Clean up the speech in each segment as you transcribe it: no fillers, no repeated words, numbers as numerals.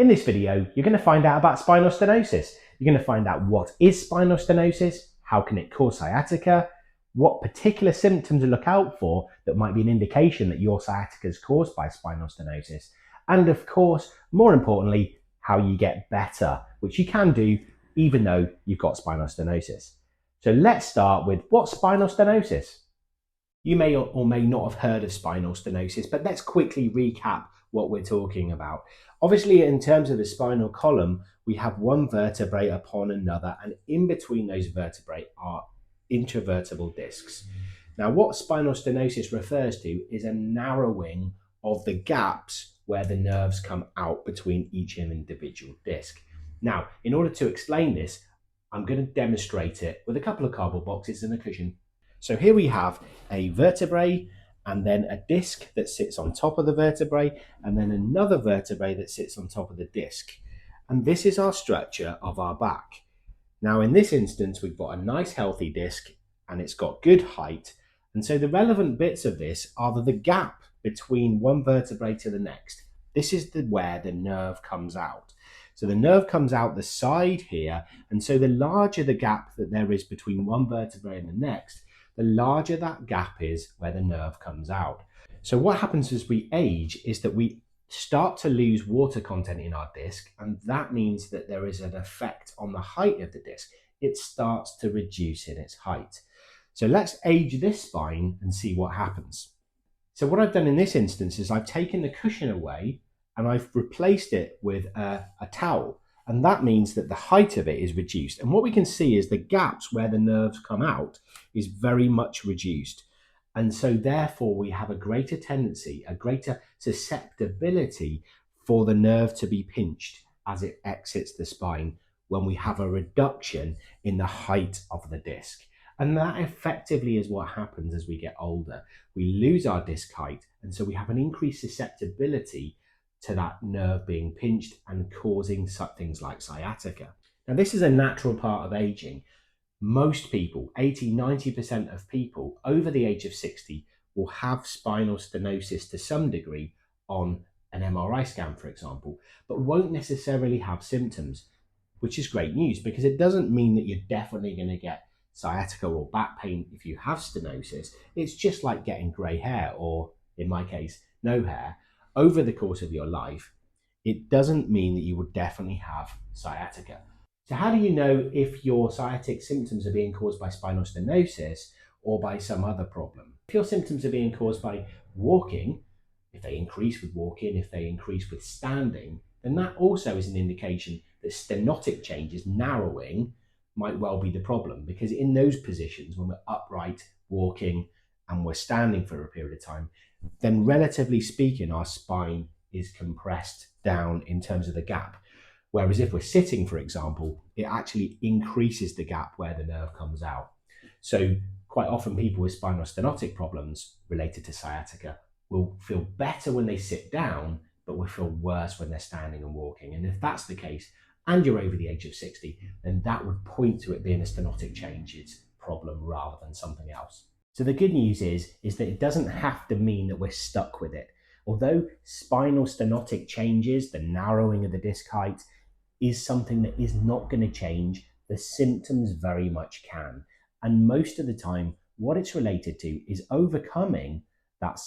In this video, you're going to find out about spinal stenosis. You're going to find out what is spinal stenosis, how can it cause sciatica, what particular symptoms to look out for that might be an indication that your sciatica is caused by spinal stenosis, and of course, more importantly, how you get better, which you can do even though you've got spinal stenosis. So let's start with what's spinal stenosis. You may or may not have heard of spinal stenosis, but let's quickly recap what we're talking about. Obviously, in terms of the spinal column, we have one vertebrae upon another, and in between those vertebrae are intervertebral discs. Now, what spinal stenosis refers to is a narrowing of the gaps where the nerves come out between each individual disc. Now, in order to explain this, I'm going to demonstrate it with a couple of cardboard boxes and a cushion. So here we have a vertebrae and then a disc that sits on top of the vertebrae and then another vertebrae that sits on top of the disc. And this is our structure of our back. Now in this instance, we've got a nice healthy disc and it's got good height. And so the relevant bits of this are the gap between one vertebrae to the next. This is where the nerve comes out. So the nerve comes out the side here. And so the larger the gap that there is between one vertebrae and the next, the larger that gap is where the nerve comes out. So what happens as we age is that we start to lose water content in our disc, and that means that there is an effect on the height of the disc. It starts to reduce in its height. So let's age this spine and see what happens. So what I've done in this instance is I've taken the cushion away and I've replaced it with a towel. And that means that the height of it is reduced. And what we can see is the gaps where the nerves come out is very much reduced. And so therefore we have a greater tendency, a greater susceptibility for the nerve to be pinched as it exits the spine when we have a reduction in the height of the disc. And that effectively is what happens as we get older. We lose our disc height, and so we have an increased susceptibility to that nerve being pinched and causing things like sciatica. Now, this is a natural part of aging. Most people, 80–90% of people over the age of 60 will have spinal stenosis to some degree on an MRI scan, for example, but won't necessarily have symptoms, which is great news because it doesn't mean that you're definitely going to get sciatica or back pain if you have stenosis. It's just like getting grey hair, or in my case, no hair. Over the course of your life, it doesn't mean that you would definitely have sciatica. So how do you know if your sciatic symptoms are being caused by spinal stenosis or by some other problem? If your symptoms are being caused by walking, if they increase with walking, if they increase with standing, then that also is an indication that stenotic changes, narrowing, might well be the problem, because in those positions, when we're upright, walking, and we're standing for a period of time, then relatively speaking, our spine is compressed down in terms of the gap. Whereas if we're sitting, for example, it actually increases the gap where the nerve comes out. So quite often people with spinal stenotic problems related to sciatica will feel better when they sit down, but will feel worse when they're standing and walking. And if that's the case, and you're over the age of 60, then that would point to it being a stenotic changes problem rather than something else. So the good news is that it doesn't have to mean that we're stuck with it. Although spinal stenotic changes, the narrowing of the disc height, is something that is not going to change, the symptoms very much can. And most of the time, what it's related to is overcoming that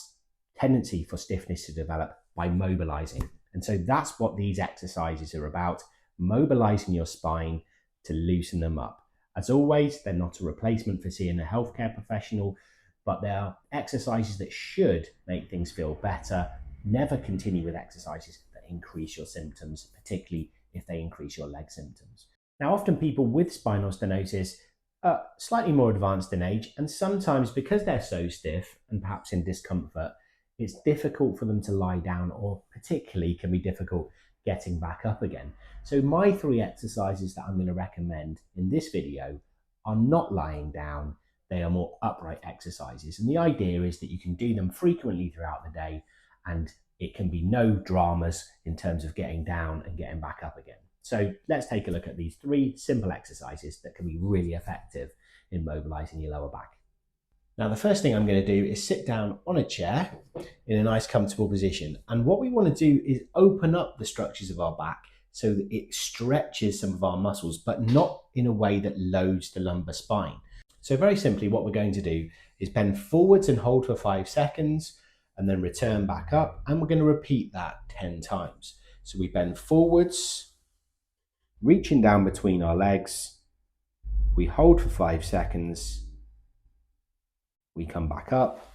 tendency for stiffness to develop by mobilizing. And so that's what these exercises are about, mobilizing your spine to loosen them up. As always, they're not a replacement for seeing a healthcare professional, but they are exercises that should make things feel better. Never continue with exercises that increase your symptoms, particularly if they increase your leg symptoms. Now, often people with spinal stenosis are slightly more advanced in age, and sometimes because they're so stiff and perhaps in discomfort, it's difficult for them to lie down, or particularly can be difficult getting back up again. So my 3 exercises that I'm going to recommend in this video are not lying down, they are more upright exercises. And the idea is that you can do them frequently throughout the day, and it can be no dramas in terms of getting down and getting back up again. So let's take a look at these 3 simple exercises that can be really effective in mobilizing your lower back. Now, the first thing I'm going to do is sit down on a chair in a nice comfortable position. And what we want to do is open up the structures of our back so that it stretches some of our muscles, but not in a way that loads the lumbar spine. So very simply, what we're going to do is bend forwards and hold for 5 seconds and then return back up. And we're going to repeat that 10 times. So we bend forwards, reaching down between our legs. We hold for 5 seconds. We come back up.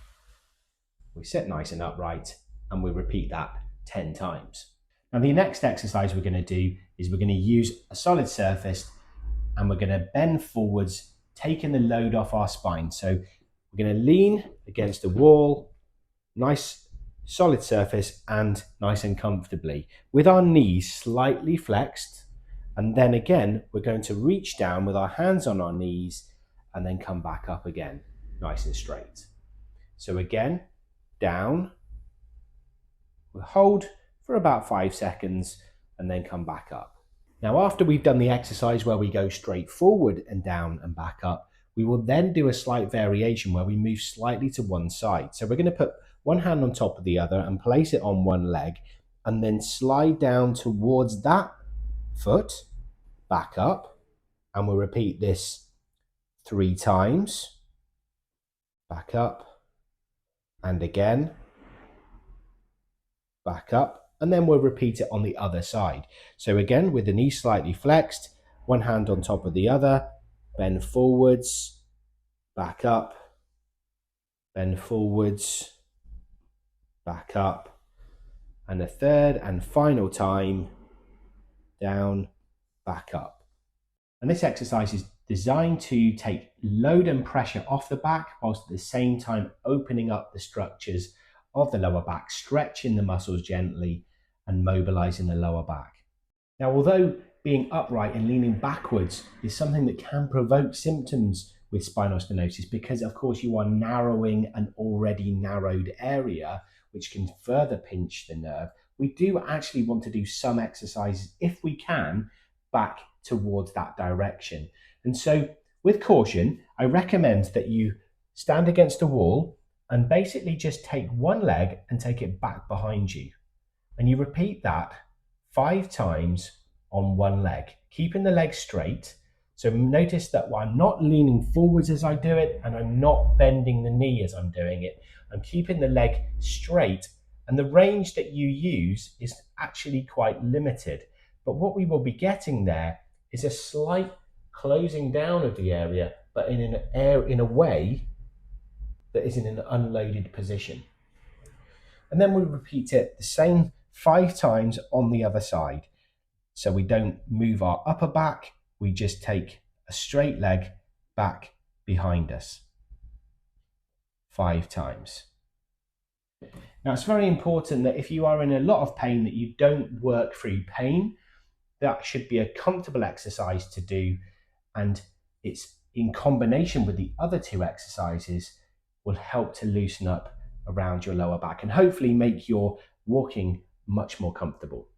We sit nice and upright, and we repeat that 10 times. Now, the next exercise we're going to do is we're going to use a solid surface and we're going to bend forwards, taking the load off our spine. So we're going to lean against the wall, nice solid surface, and nice and comfortably with our knees slightly flexed. And then again, we're going to reach down with our hands on our knees and then come back up again, nice and straight. So again, down, we'll hold for about 5 seconds and then come back up. Now, after we've done the exercise where we go straight forward and down and back up, we will then do a slight variation where we move slightly to one side. So we're going to put one hand on top of the other and place it on one leg and then slide down towards that foot, back up, and we'll repeat this 3 times. Back up, and again, back up, and then we'll repeat it on the other side. So again, with the knee slightly flexed, one hand on top of the other, bend forwards, back up, bend forwards, back up, and a third and final time, down, back up. And this exercise is designed to take load and pressure off the back whilst at the same time opening up the structures of the lower back, stretching the muscles gently and mobilizing the lower back. Now, although being upright and leaning backwards is something that can provoke symptoms with spinal stenosis because, of course, you are narrowing an already narrowed area, which can further pinch the nerve, we do actually want to do some exercises, if we can, back towards that direction. And so, with caution, I recommend that you stand against a wall and basically just take one leg and take it back behind you. And you repeat that 5 times on one leg, keeping the leg straight. So notice that I'm not leaning forwards as I do it, and I'm not bending the knee as I'm doing it. I'm keeping the leg straight, and the range that you use is actually quite limited. But what we will be getting there is a slight closing down of the area, but in a way that is in an unloaded position. And then we'll repeat it the same 5 times on the other side. So we don't move our upper back, we just take a straight leg back behind us 5 times. Now, it's very important that if you are in a lot of pain that you don't work through pain. That should be a comfortable exercise to do, and it's in combination with the other 2 exercises will help to loosen up around your lower back and hopefully make your walking much more comfortable.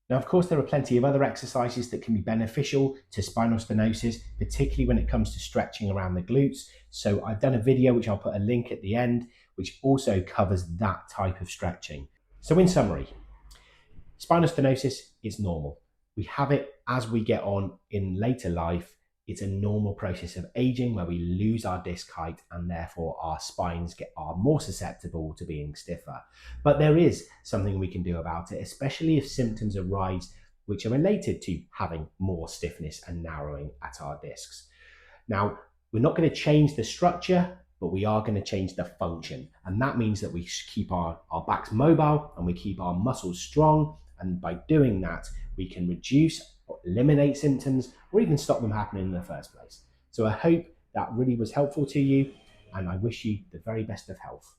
Now, of course, there are plenty of other exercises that can be beneficial to spinal stenosis, particularly when it comes to stretching around the glutes. So I've done a video, which I'll put a link at the end, which also covers that type of stretching. So in summary, spinal stenosis is normal. We have it as we get on in later life. It's a normal process of aging where we lose our disc height and therefore our spines are more susceptible to being stiffer. But there is something we can do about it, especially if symptoms arise which are related to having more stiffness and narrowing at our discs. Now, we're not going to change the structure, but we are going to change the function. And that means that we keep our backs mobile and we keep our muscles strong. And by doing that, we can reduce or eliminate symptoms or even stop them happening in the first place. So I hope that really was helpful to you, and I wish you the very best of health.